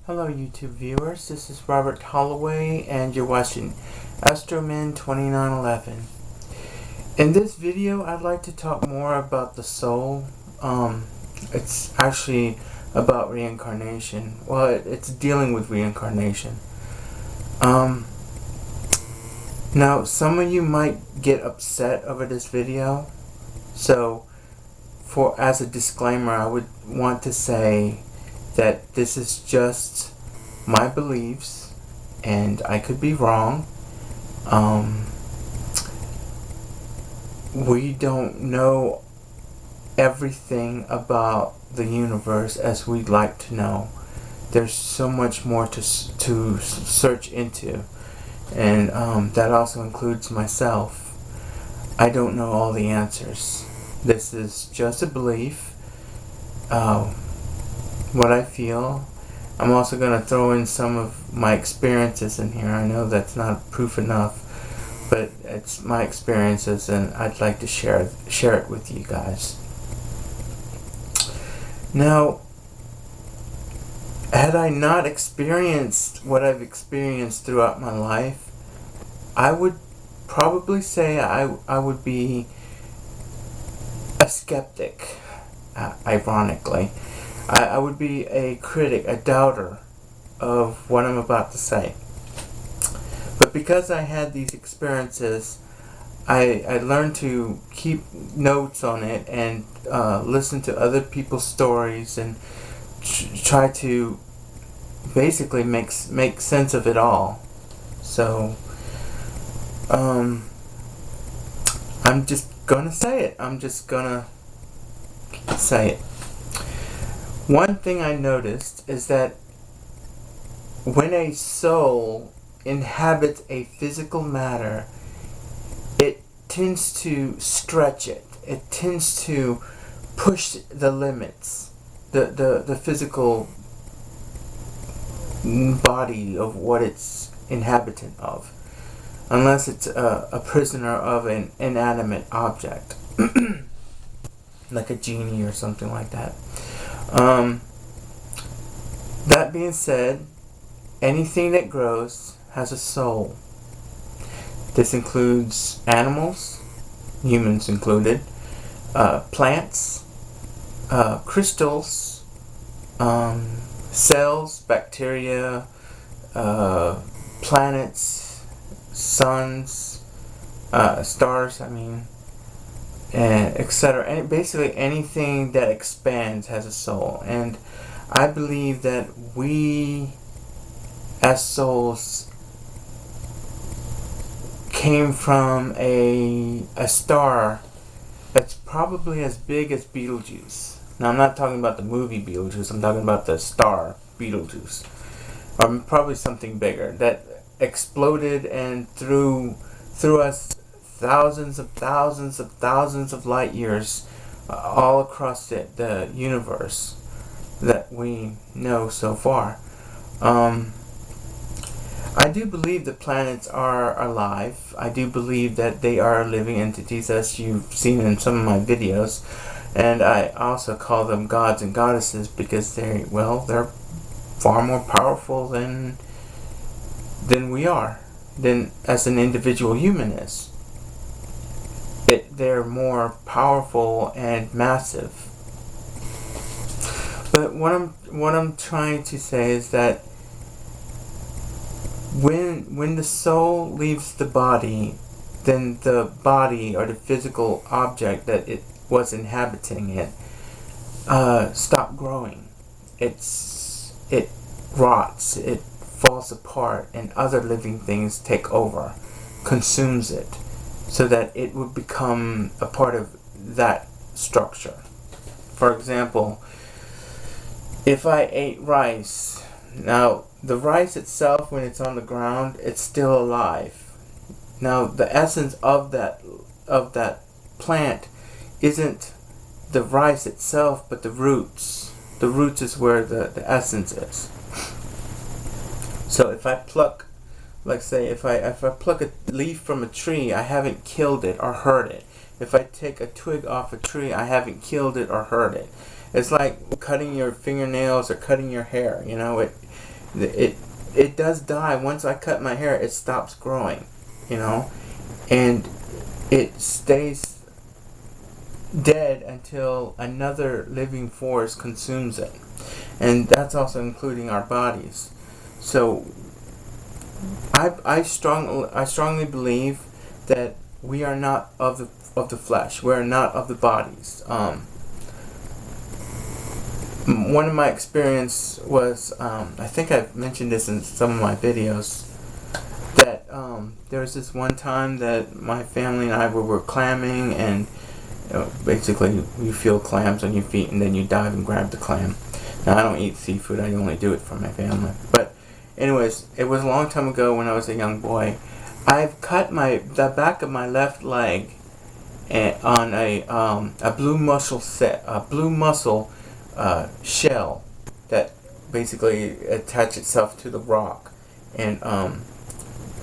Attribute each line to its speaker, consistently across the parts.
Speaker 1: Hello YouTube viewers, this is Robert Holloway and you're watching Astroman 2911. In this video I'd like to talk more about the soul. It's actually about reincarnation. Well, it's dealing with reincarnation. Now some of you might get upset over this video, so as a disclaimer I would want to say that this is just my beliefs and I could be wrong. We don't know everything about the universe as we'd like to know. There's so much more to search into, and that also includes myself. I don't know all the answers. This is just a belief. What I feel. I'm also going to throw in some of my experiences in here. I know that's not proof enough, but it's my experiences and I'd like to share it with you guys. Now, had I not experienced what I've experienced throughout my life, I would probably say I would be a skeptic, ironically. I would be a critic, a doubter of what I'm about to say. But because I had these experiences, I learned to keep notes on it and listen to other people's stories and try to basically make sense of it all. So, I'm just gonna say it. I'm just gonna say it. One thing I noticed is that when a soul inhabits a physical matter, it tends to stretch it. It tends to push the limits, the physical body of what it's inhabitant of, unless it's a prisoner of an inanimate object, like a genie or something like that. That being said, anything that grows has a soul. This includes animals, humans included, plants, crystals, cells, bacteria, planets, suns, stars, etc. And basically anything that expands has a soul. And I believe that we as souls came from a star that's probably as big as Betelgeuse. Now I'm not talking about the movie Beetlejuice, I'm talking about the star Betelgeuse. Or probably something bigger that exploded and threw us thousands of light years all across the universe that we know so far. I do believe that planets are alive. I do believe that they are living entities, as you've seen in some of my videos, and I also call them gods and goddesses because they're far more powerful than we are, than as an individual human is. They're more powerful and massive. But what I'm trying to say is that when the soul leaves the body, then the body or the physical object that it was inhabiting it stop growing. It rots. It falls apart, and other living things take over, consumes it, so that it would become a part of that structure. For example, if I ate rice, now the rice itself, when it's on the ground, it's still alive. Now the essence of that plant isn't the rice itself, but the roots. The roots is where the essence is. So if I pluck, like say, if I pluck a leaf from a tree, I haven't killed it or hurt it. If I take a twig off a tree, I haven't killed it or hurt it. It's like cutting your fingernails or cutting your hair. You know, it does die. Once I cut my hair, it stops growing, you know, and it stays dead until another living force consumes it, and that's also including our bodies. So I strongly believe that we are not of the flesh. We are not of the bodies. One of my experience was, I think I've mentioned this in some of my videos, that there was this one time that my family and I were clamming, and basically you feel clams on your feet and then you dive and grab the clam. Now I don't eat seafood, I only do it for my family. But anyways, it was a long time ago when I was a young boy. I've cut the back of my left leg on a blue mussel shell that basically attach itself to the rock, and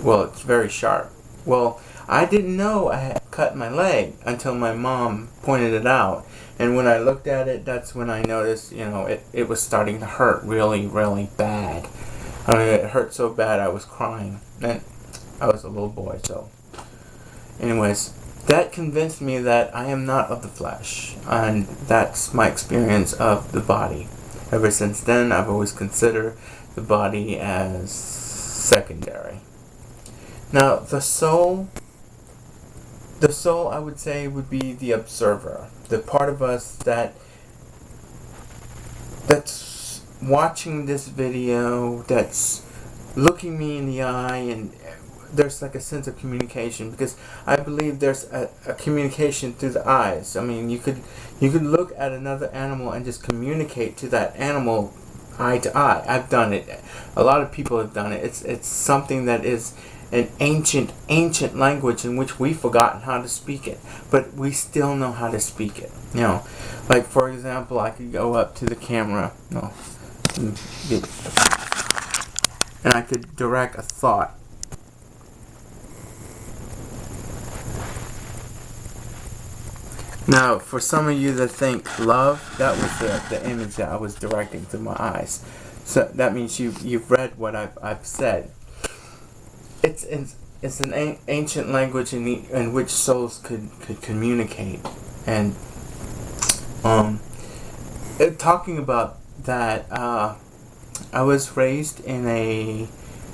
Speaker 1: well, it's very sharp. Well, I didn't know I had cut my leg until my mom pointed it out, and when I looked at it, that's when I noticed, you know, it was starting to hurt really, really bad. I mean, it hurt so bad I was crying, and I was a little boy. So anyways, that convinced me that I am not of the flesh, and that's my experience of the body. Ever since then, I've always considered the body as secondary. Now, the soul I would say would be the observer, the part of us that's watching this video, that's looking me in the eye, and there's like a sense of communication, because I believe there's a communication through the eyes. I mean, you could look at another animal and just communicate to that animal eye to eye. I've done it. A lot of people have done it. It's something that is an ancient language in which we've forgotten how to speak it, but we still know how to speak it. You know, like for example, I could go up to the camera, and I could direct a thought. Now, for some of you that think love, that was the image that I was directing through my eyes. So that means you've read what I've said. It's an ancient language in which souls could communicate, and talking about that, I was raised in a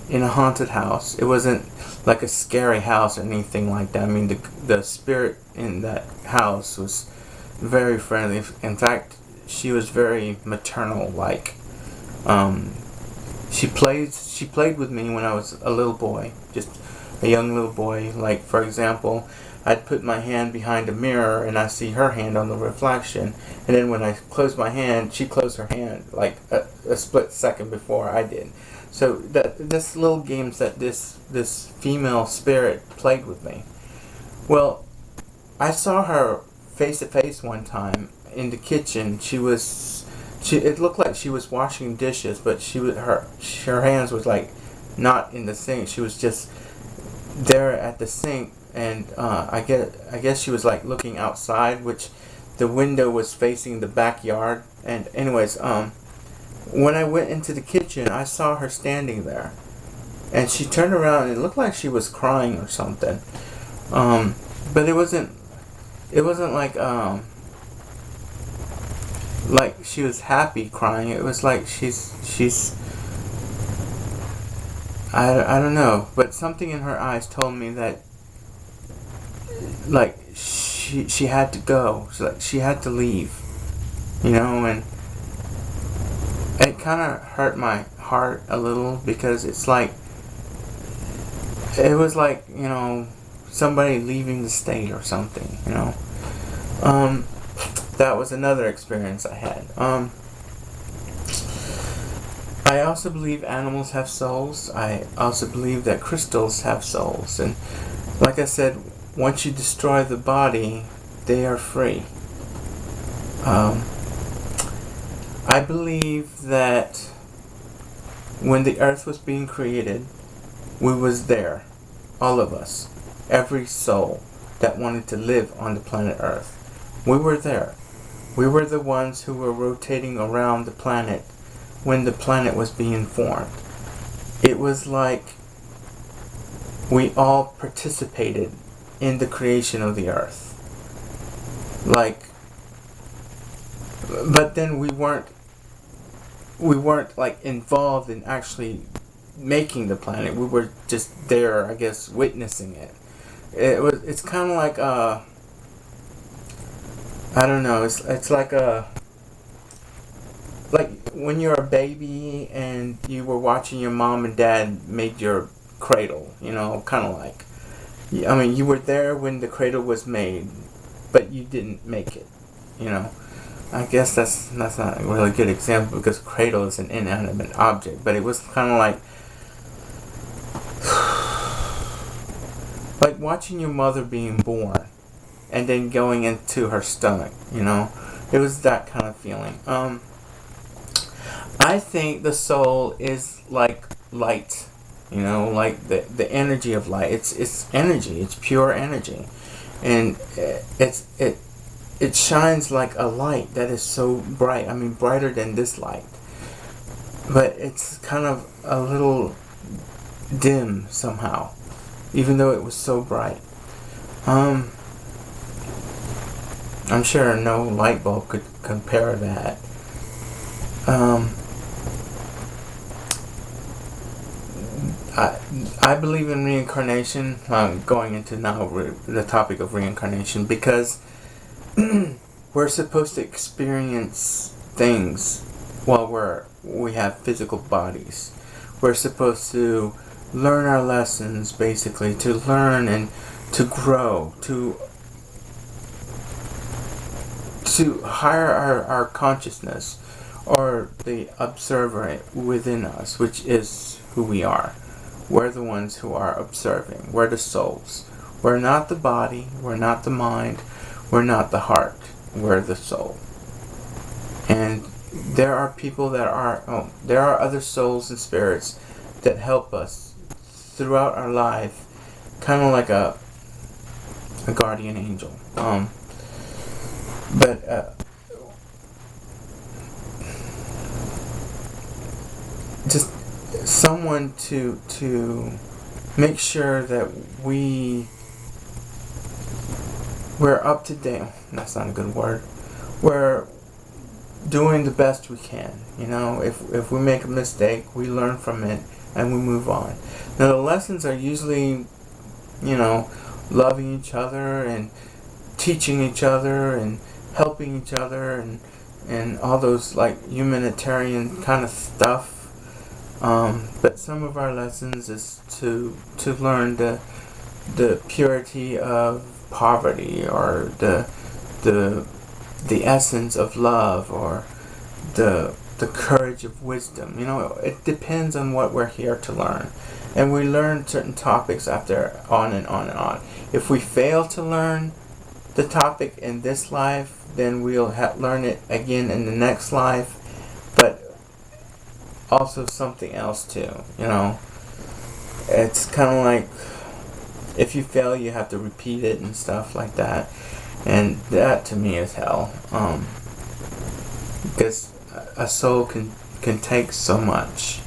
Speaker 1: haunted house. It wasn't like a scary house or anything like that. I mean, the spirit in that house was very friendly. In fact, she was very maternal like. She played with me when I was a little boy, just a young little boy. Like, for example, I'd put my hand behind a mirror and I see her hand on the reflection, and then when I closed my hand, she closed her hand like a split second before I did. So this little games that this female spirit played with me. Well, I saw her face to face one time in the kitchen. It looked like she was washing dishes, but her hands was like not in the sink. She was just there at the sink, and I guess she was like looking outside, which the window was facing the backyard. And anyways, when I went into the kitchen, I saw her standing there, and she turned around and it looked like she was crying or something. But it wasn't like she was happy crying. It was like she's I don't know, but something in her eyes told me that like she had to go. So like she had to leave, you know, and it kind of hurt my heart a little, because it's like it was like, you know, somebody leaving the state or something, you know. That was another experience I had. I also believe animals have souls. I also believe that crystals have souls. And like I said, once you destroy the body, they are free. I believe that when the earth was being created, we was there. All of us. Every soul that wanted to live on the planet Earth. We were there. We were the ones who were rotating around the planet when the planet was being formed. it was like we all participated in the creation of the earth. Like, but then we weren't like involved in actually making the planet. We were just there, I guess, witnessing it. It's kind of like I don't know. It's like when you're a baby and you were watching your mom and dad make your cradle. You know, kind of like. I mean, you were there when the cradle was made, but you didn't make it. You know. I guess that's not a really good example because cradle is an inanimate object, but it was kind of like watching your mother being born and then going into her stomach, you know. It was that kind of feeling. I think the soul is like light, you know, like the energy of light. It's energy. It's pure energy, and it shines like a light that is so bright. I mean, brighter than this light. But it's kind of a little dim somehow, even though it was so bright. I'm sure no light bulb could compare that. I believe in reincarnation. I'm going into now the topic of reincarnation because we're supposed to experience things while we have physical bodies. We're supposed to learn our lessons, basically, to learn and to grow, to higher our consciousness, or the observer within us, which is who we are. We're the ones who are observing. We're the souls. We're not the body. We're not the mind. We're not the heart. We're the soul. And there are people there are other souls and spirits that help us throughout our life, kind of like a guardian angel. But just someone to make sure that we're up to date. That's not a good word. We're doing the best we can. You know, if we make a mistake, we learn from it and we move on. Now the lessons are usually, you know, loving each other and teaching each other and helping each other and all those like humanitarian kind of stuff. But some of our lessons is to learn the purity of poverty, or the essence of love, or the courage of wisdom. You know, it depends on what we're here to learn. And we learn certain topics after on and on and on. If we fail to learn the topic in this life, then we'll learn it again in the next life, but also something else too, you know. It's kind of like if you fail, you have to repeat it and stuff like that. And that to me is hell. Because a soul can take so much.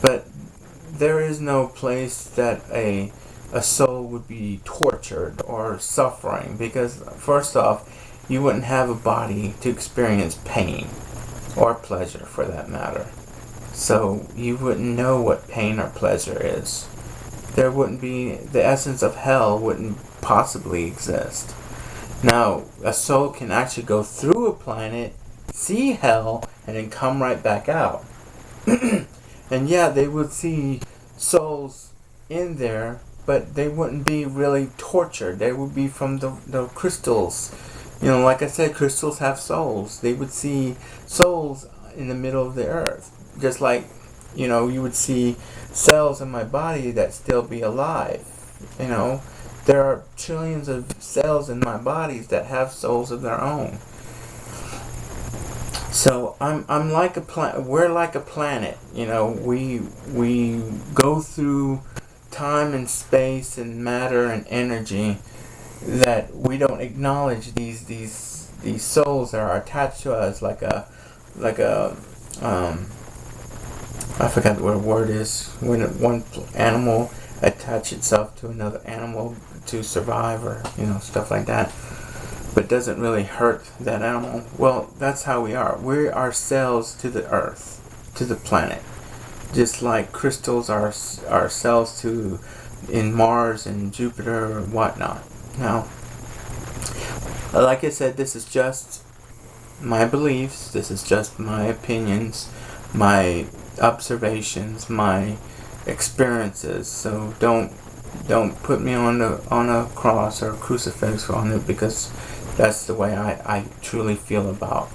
Speaker 1: But there is no place that a soul would be tortured or suffering, because first off, you wouldn't have a body to experience pain or pleasure for that matter. So you wouldn't know what pain or pleasure is. There wouldn't be, the essence of hell wouldn't possibly exist. Now, a soul can actually go through a planet, see hell, and then come right back out. And yeah, they would see souls in there, but they wouldn't be really tortured. They would be from the crystals. You know, like I said, crystals have souls. They would see souls in the middle of the earth. Just like, you know, you would see cells in my body that still be alive. You know, there are trillions of cells in my bodies that have souls of their own. So I'm like a planet. We're like a planet. You know, we go through time and space and matter and energy that we don't acknowledge these souls that are attached to us, like a I forgot what the word is, when one animal attach itself to another animal to survive, or stuff like that, but doesn't really hurt that animal. Well, that's how we are. We're ourselves to the earth, to the planet, just like crystals are ourselves to in Mars and Jupiter and whatnot. Now, like I said, this is just my beliefs, this is just my opinions, my observations, my experiences. So don't put me on a cross or a crucifix on it, because that's the way I truly feel about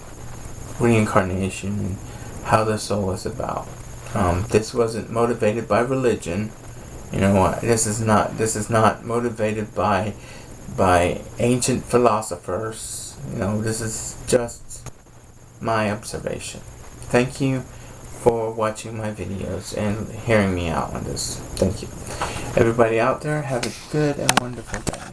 Speaker 1: reincarnation and how the soul is about. This wasn't motivated by religion. This is not motivated by ancient philosophers. This is just my observation. Thank you for watching my videos and hearing me out on this. Thank you. Everybody out there, have a good and wonderful day.